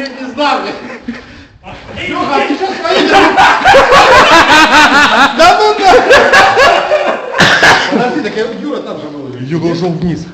блядь, не знал. Лёха, а ты сейчас свои... Да ну да! Подожди, так Юра там же был. Юра ушел вниз.